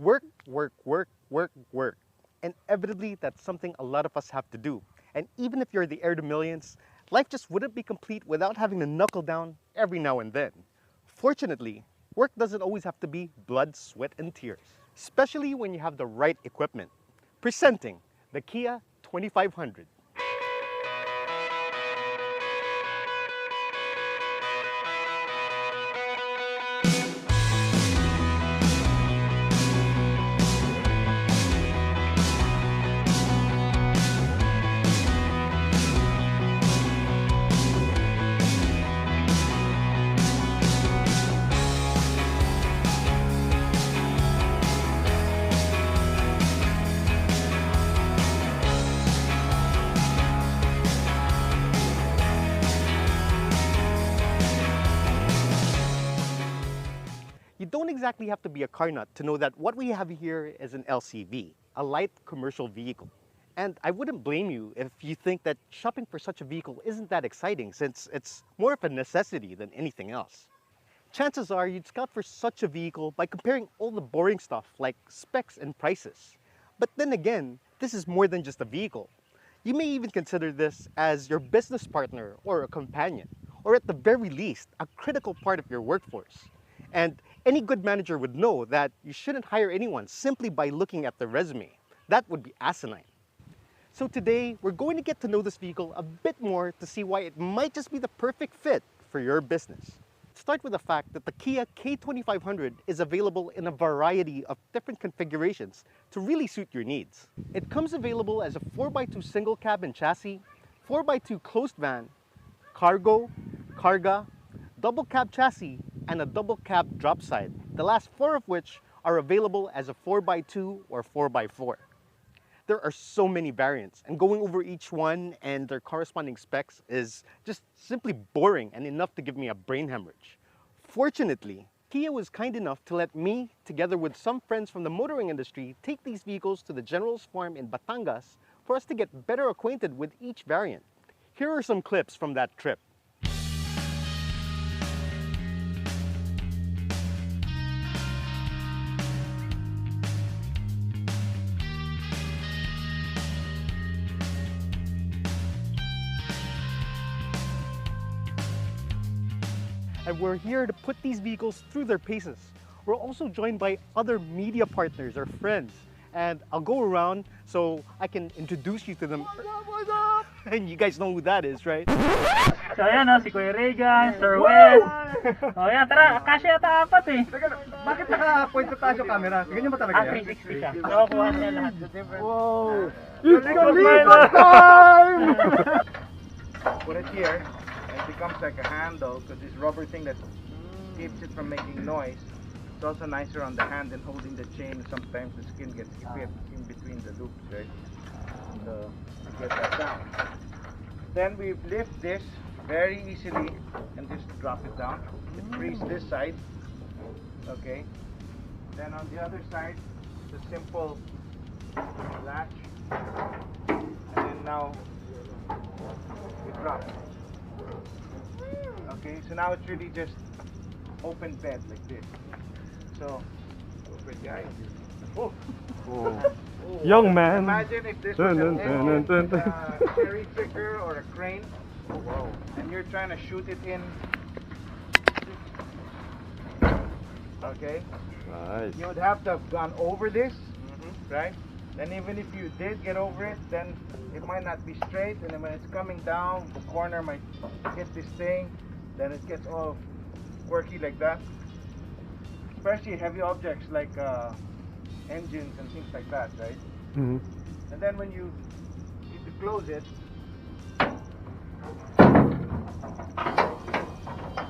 Work, work, work, work, work. Inevitably, that's something a lot of us have to do. And even if you're the heir to millions, life just wouldn't be complete without having to knuckle down every now and then. Fortunately, work doesn't always have to be blood, sweat, and tears, especially when you have the right equipment. Presenting the Kia 2500. You don't exactly have to be a car nut to know that what we have here is an LCV, a light commercial vehicle. And I wouldn't blame you if you think that shopping for such a vehicle isn't that exciting, since it's more of a necessity than anything else. Chances are you'd scout for such a vehicle by comparing all the boring stuff like specs and prices. But then again, this is more than just a vehicle. You may even consider this as your business partner or a companion, or at the very least, a critical part of your workforce. And any good manager would know that you shouldn't hire anyone simply by looking at their resume. That would be asinine. So today, we're going to get to know this vehicle a bit more to see why it might just be the perfect fit for your business. Let's start with the fact that the Kia K2500 is available in a variety of different configurations to really suit your needs. It comes available as a 4x2 single cabin chassis, 4x2 closed van, cargo, carga, double cab chassis, and a double cab Dropside, the last four of which are available as a 4x2 or 4x4. There are so many variants, and going over each one and their corresponding specs is just simply boring and enough to give me a brain hemorrhage. Fortunately, Kia was kind enough to let me, together with some friends from the motoring industry, take these vehicles to the General's Farm in Batangas for us to get better acquainted with each variant. Here are some clips from that trip. And we're here to put these vehicles through their paces. We're also joined by other media partners or friends. And I'll go around so I can introduce you to them. What's up? And you guys know who that is, right? So ayan o, si Kuya Regan, Sir Wes. O yan, tara, kasya yata apat eh. Bakit naka-point to tayo camera? Ganyan ba talaga yan? 360 siya. Nakakuha niya lahat. Wow! It's Khalifa time! Put it here, and it becomes like a handle because this rubber thing that keeps it from making noise. It's also nicer on the hand than holding the chain. Sometimes the skin gets clipped in between the loops, right? So, get that down. Then we lift this very easily and just drop it down. It frees this side. Okay. Then on the other side, it's a simple latch. And then now we drop it. Okay, so now it's really just open bed like this. So, pretty high. Oh. Young man. Imagine if this was a cherry picker or a crane, and you're trying to shoot it in. Okay. Nice. You would have to have gone over this, right? And even if you did get over it, then it might not be straight, and then when it's coming down, the corner might hit this thing, then it gets all quirky like that. Especially heavy objects like engines and things like that, right? Mm-hmm. And then when you need to close it,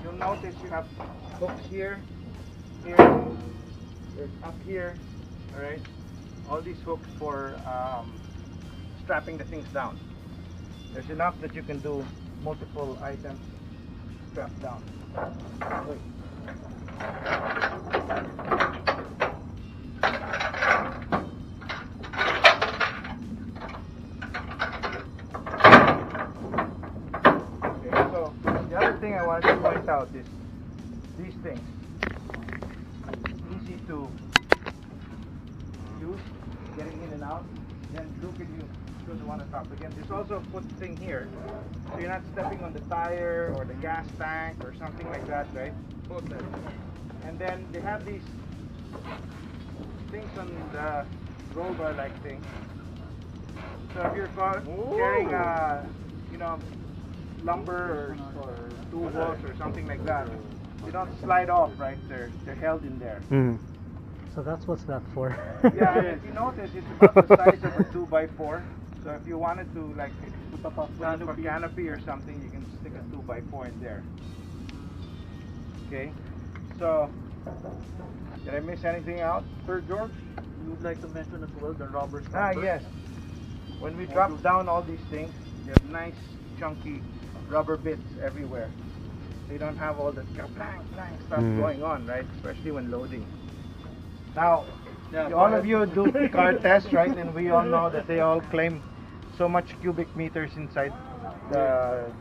you'll notice you have hooks here, here, there's up here, alright? All these hooks for strapping the things down. There's enough that you can do multiple items strapped down. Wait. I wanted to point out is these things. Easy to use, getting in and out. Then Drew, can you show the one on top again? There's also a foot thing here, so you're not stepping on the tire or the gas tank or something like that, right? And then they have these things on the roll bar like thing. So if you're carrying you know, lumber or tools or something like that, they don't slide off, right? They're held in there. So that's what's that for? Yeah, if you notice, it's about the size of a 2x4. So if you wanted to, like, put up a canopy or something, you can stick a 2x4 in there. Okay. So, did I miss anything out for George? You would like to mention as well the rubber Ah, stopper? yes. When we drop down all these things, they have nice chunky rubber bits everywhere. So you don't have all the clang stuff going on, right? Especially when loading. Now, all of you do car tests, right? And we all know that they all claim so much cubic meters inside the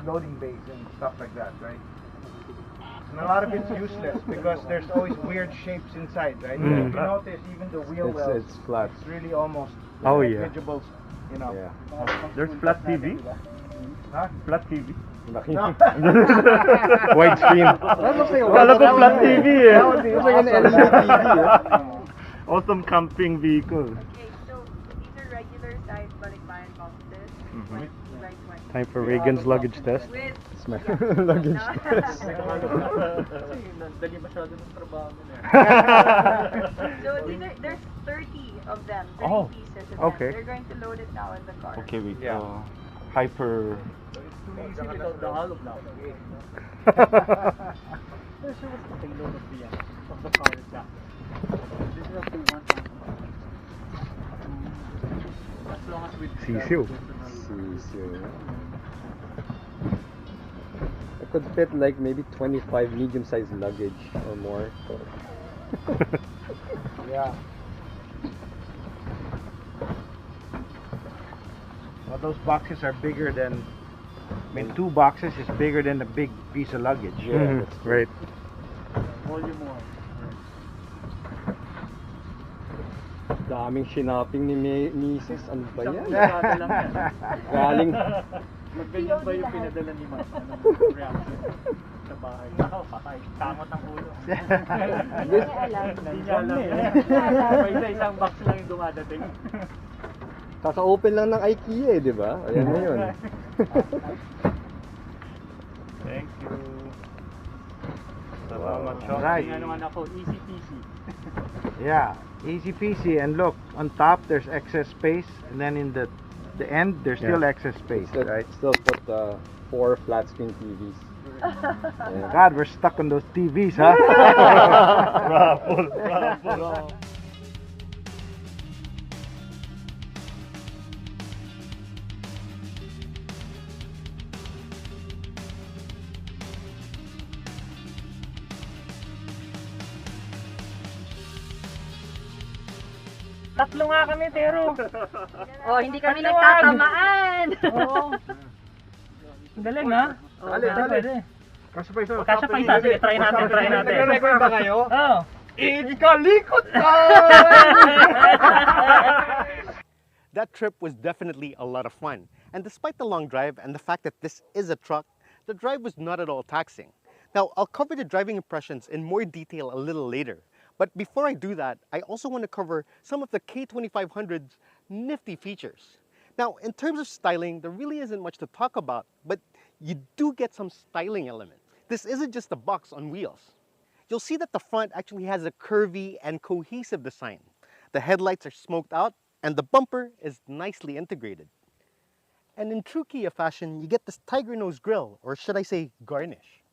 loading bays and stuff like that, right? And a lot of it's useless because there's always weird shapes inside, right? If you notice, even the wheel wells, it's flat. it's really almost negligible, you know. Yeah. There's flat TV? Huh? Flat TV? Widescreen. Wala ko flat TV eh. That would be like an LED TV. Awesome camping vehicle. Okay, so these are regular size balikbayan boxes. With right one. Time for Reagan's luggage test. With Luggage test. So these are, there's 30 of them, 30 Oh, pieces of okay. them. They're going to load it now in the car. Okay, wait. Yeah. Hyper. Sisiu. It could fit like maybe 25 medium-sized luggage or more. Yeah. Well, those boxes are bigger than, I mean, 2 boxes is bigger than a big piece of luggage. Yeah, that's Right. Volume more. Daming shinaping ni Mrs. Ano ba yan? Galing. Galing. Ganyan ba yung pinadala ni Ma'am? Reaction sa bahay? Patay. Kamot ang ulo. Hindi niya alam. Hindi niya alam. May isang box lang yung dumadating. Kaka-open lang ng IKEA eh, di ba? Ayan na yun. Thank you. Salamat, Wow. Right. Ano ako, easy peasy. Yeah, easy peasy. And look, on top there's excess space, and then in the end there's still excess space, right? Still put 4 flat screen TVs. Yeah. God, we're stuck on those TVs, huh? Raffle, raffle. Tatlo nga kami, pero Oh, hindi kami nagtatamaan. Oo. Galing ha? Dali, dali. Pwede. Kasya pa isa. Kasya pa isa. Sige, try natin, try natin. Nagre-record ba kayo? Oo. Ikalikot ka! That trip was definitely a lot of fun. And despite the long drive and the fact that this is a truck, the drive was not at all taxing. Now, I'll cover the driving impressions in more detail a little later. But before I do that, I also want to cover some of the K2500's nifty features. Now, in terms of styling, there really isn't much to talk about, but you do get some styling elements. This isn't just a box on wheels. You'll see that the front actually has a curvy and cohesive design. The headlights are smoked out, and the bumper is nicely integrated. And in true Kia fashion, you get this tiger nose grille, or should I say garnish.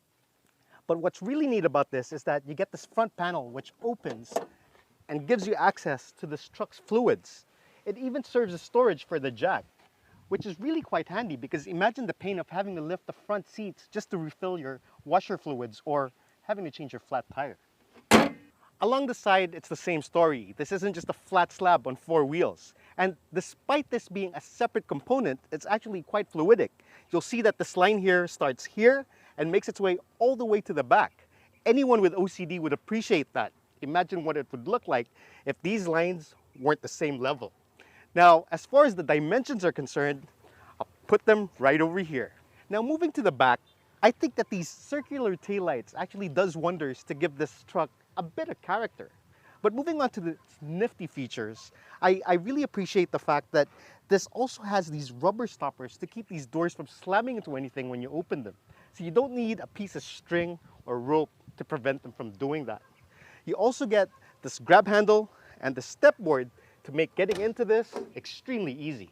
But what's really neat about this is that you get this front panel which opens and gives you access to this truck's fluids. It even serves as storage for the jack, which is really quite handy because imagine the pain of having to lift the front seats just to refill your washer fluids or having to change your flat tire. Along the side, it's the same story. This isn't just a flat slab on 4 wheels. And despite this being a separate component, it's actually quite fluidic. You'll see that this line here starts here and makes its way all the way to the back. Anyone with OCD would appreciate that. Imagine what it would look like if these lines weren't the same level. Now, as far as the dimensions are concerned, I'll put them right over here. Now, moving to the back, I think that these circular taillights actually does wonders to give this truck a bit of character. But moving on to the nifty features, I really appreciate the fact that this also has these rubber stoppers to keep these doors from slamming into anything when you open them. So you don't need a piece of string or rope to prevent them from doing that. You also get this grab handle and the step board to make getting into this extremely easy.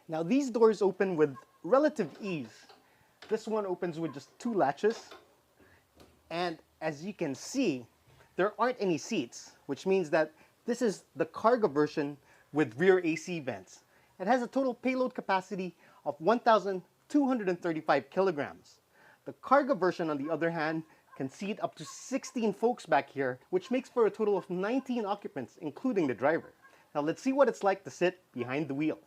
Now these doors open with relative ease. This one opens with just 2 latches. And as you can see, there aren't any seats, which means that this is the cargo version with rear AC vents. It has a total payload capacity of 1,235 kilograms. The cargo version, on the other hand, can seat up to 16 folks back here, which makes for a total of 19 occupants, including the driver. Now let's see what it's like to sit behind the wheel.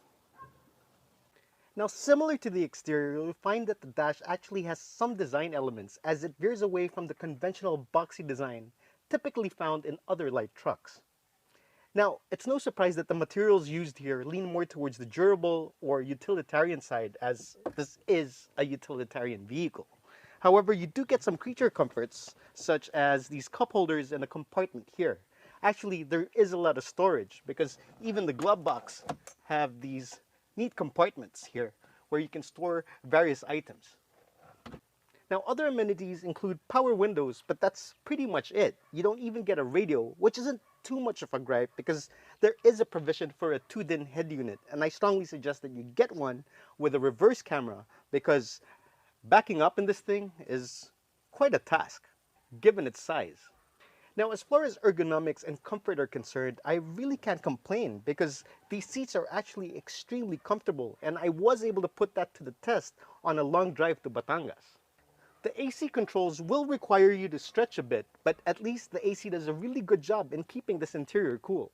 Now, similar to the exterior, you'll find that the dash actually has some design elements as it veers away from the conventional boxy design typically found in other light trucks. Now, it's no surprise that the materials used here lean more towards the durable or utilitarian side, as this is a utilitarian vehicle. However, you do get some creature comforts, such as these cup holders and a compartment here. Actually, there is a lot of storage because even the glove box have these neat compartments here where you can store various items. Now, other amenities include power windows, but that's pretty much it. You don't even get a radio, which isn't too much of a gripe because there is a provision for a 2-DIN head unit, and I strongly suggest that you get one with a reverse camera because backing up in this thing is quite a task, given its size. Now, as far as ergonomics and comfort are concerned, I really can't complain because these seats are actually extremely comfortable, and I was able to put that to the test on a long drive to Batangas. The AC controls will require you to stretch a bit, but at least the AC does a really good job in keeping this interior cool.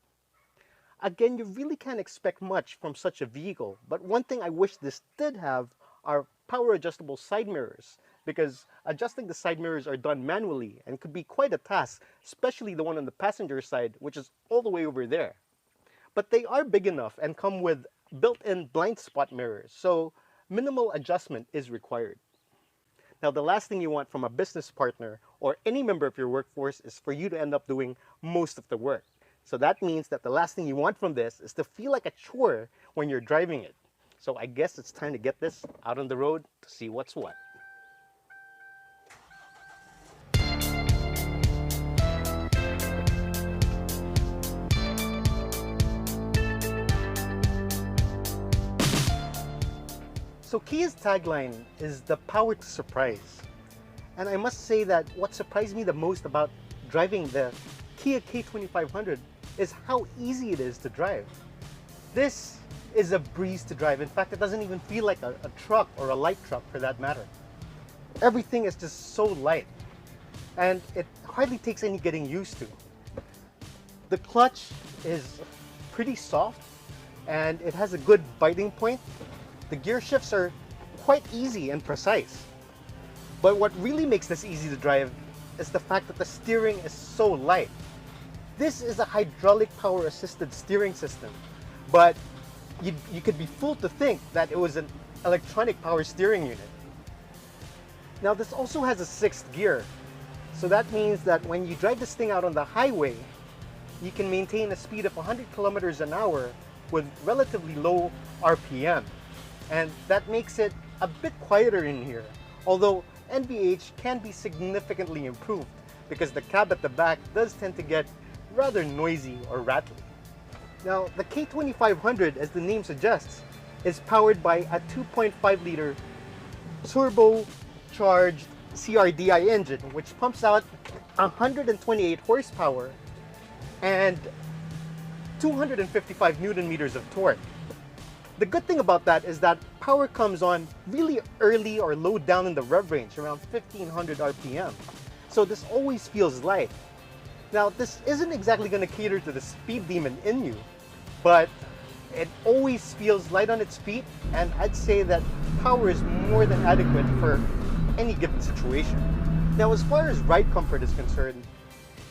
Again, you really can't expect much from such a vehicle, but one thing I wish this did have are power adjustable side mirrors, because adjusting the side mirrors are done manually and could be quite a task, especially the one on the passenger side, which is all the way over there. But they are big enough and come with built-in blind spot mirrors, so minimal adjustment is required. Now, the last thing you want from a business partner or any member of your workforce is for you to end up doing most of the work. So that means that the last thing you want from this is to feel like a chore when you're driving it. So I guess it's time to get this out on the road to see what's what. So Kia's tagline is the power to surprise. And I must say that what surprised me the most about driving the Kia K2500 is how easy it is to drive. This is a breeze to drive. In fact, it doesn't even feel like a truck or a light truck for that matter. Everything is just so light and it hardly takes any getting used to. The clutch is pretty soft and it has a good biting point. The gear shifts are quite easy and precise. But what really makes this easy to drive is the fact that the steering is so light. This is a hydraulic power assisted steering system, but you could be fooled to think that it was an electronic power steering unit. Now this also has a 6th gear, so that means that when you drive this thing out on the highway, you can maintain a speed of 100 kilometers an hour with relatively low RPM. And that makes it a bit quieter in here, although NVH can be significantly improved because the cab at the back does tend to get rather noisy or rattly. Now, the K2500, as the name suggests, is powered by a 2.5-liter turbocharged CRDi engine, which pumps out 128 horsepower and 255 Newton meters of torque. The good thing about that is that power comes on really early or low down in the rev range, around 1500 RPM. So this always feels light. Now, this isn't exactly going to cater to the speed demon in you, but it always feels light on its feet, and I'd say that power is more than adequate for any given situation. Now, as far as ride comfort is concerned,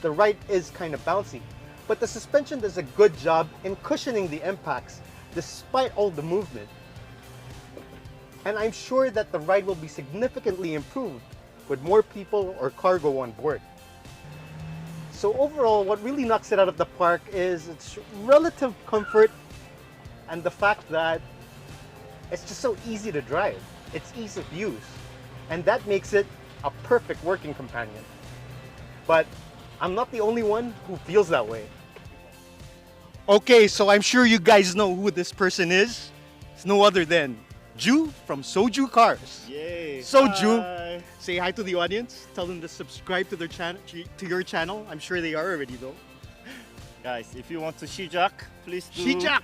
the ride is kind of bouncy, but the suspension does a good job in cushioning the impacts despite all the movement. And I'm sure that the ride will be significantly improved with more people or cargo on board. So overall, what really knocks it out of the park is its relative comfort and the fact that it's just so easy to drive. It's ease of use, and that makes it a perfect working companion. But I'm not the only one who feels that way. Okay, so I'm sure you guys know who this person is. It's no other than Ju from Soju Cars. Yay! Soju, Hi. say hi to the audience. Tell them to subscribe to their channel, to your channel. I'm sure they are already though. Guys, if you want to shijak, please do Shijak!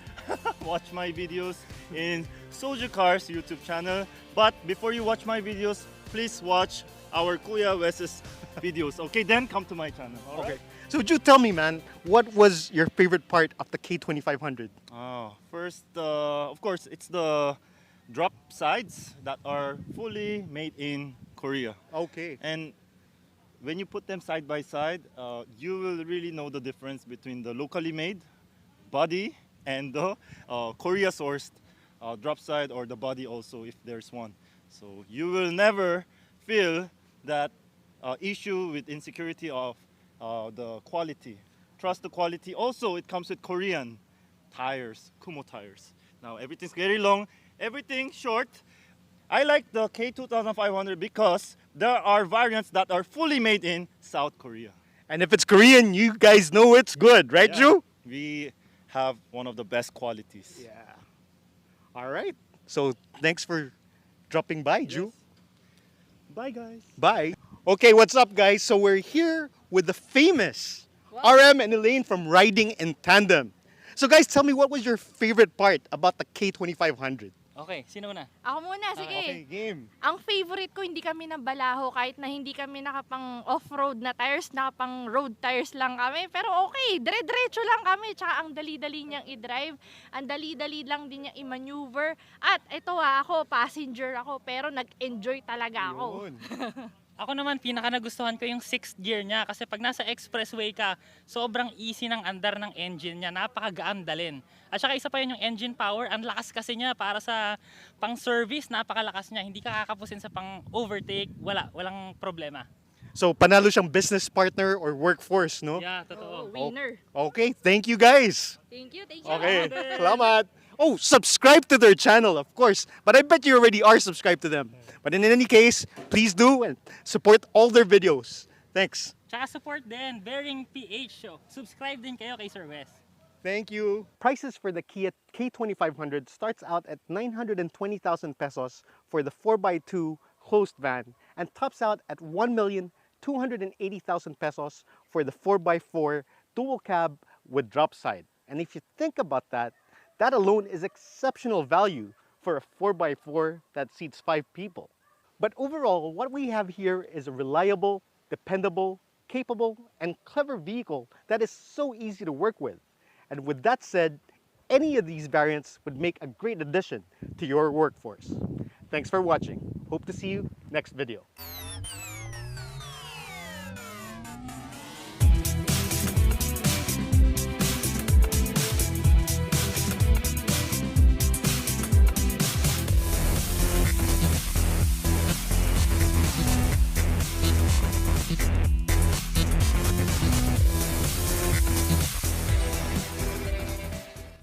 watch my videos in Soju Cars YouTube channel. But before you watch my videos, please watch our Kuya Wes's videos. Okay, then come to my channel. All right? Okay. So Ju, tell me, man, what was your favorite part of the K2500? First, of course, it's the drop sides that are fully made in Korea. Okay. And when you put them side by side, you will really know the difference between the locally made body and the Korea sourced drop side, or the body also if there's one. So you will never feel that issue with insecurity of the quality. Trust the quality. Also, it comes with Korean tires, Kumo tires. Now everything's very long, everything short. I like the K2500 because there are variants that are fully made in South Korea. And if it's Korean, you guys know it's good, right, Yeah, Ju? we have one of the best qualities. Yeah. All right. So thanks for dropping by, Ju. Bye, guys. Bye. Okay, what's up, guys? So we're here with the famous RM and Elaine from Riding in Tandem. So guys, tell me, what was your favorite part about the K2500? Okay, sino na? Ako muna, sige. Okay, game. Ang favorite ko, hindi kami nabalaho kahit na hindi kami nakapang off-road na tires, nakapang road tires lang kami. Pero okay, dire-diretso lang kami. Tsaka ang dali-dali niyang i-drive, ang dali-dali lang din niyang i-maneuver. At ito ako, passenger ako, pero nag-enjoy talaga ako. Yun. Ako naman, pinaka nagustuhan ko yung 6th gear niya kasi pag nasa expressway ka, sobrang easy ng andar ng engine niya, napakagaan dalhin. At saka isa pa yun yung engine power, ang lakas kasi niya para sa pang-service, napakalakas niya. Hindi ka kakapusin sa pang-overtake, walang problema. So panalo siyang business partner or workforce, no? Yeah, totoo. Winner. Okay, thank you guys. Thank you. Okay, salamat. Oh, subscribe to their channel, of course. But I bet you already are subscribed to them. But in any case, please do and support all their videos. Thanks. Tsaka support din, Bearing PH Show. Subscribe din kayo kay Sir Wes. Thank you. Prices for the Kia K2500 starts out at 920,000 pesos for the 4x2 closed van and tops out at 1,280,000 pesos for the 4x4 dual cab with Dropside. And if you think about that, that alone is exceptional value for a 4x4 that seats 5 people. But overall, what we have here is a reliable, dependable, capable, and clever vehicle that is so easy to work with. And with that said, any of these variants would make a great addition to your workforce. Thanks for watching. Hope to see you next video.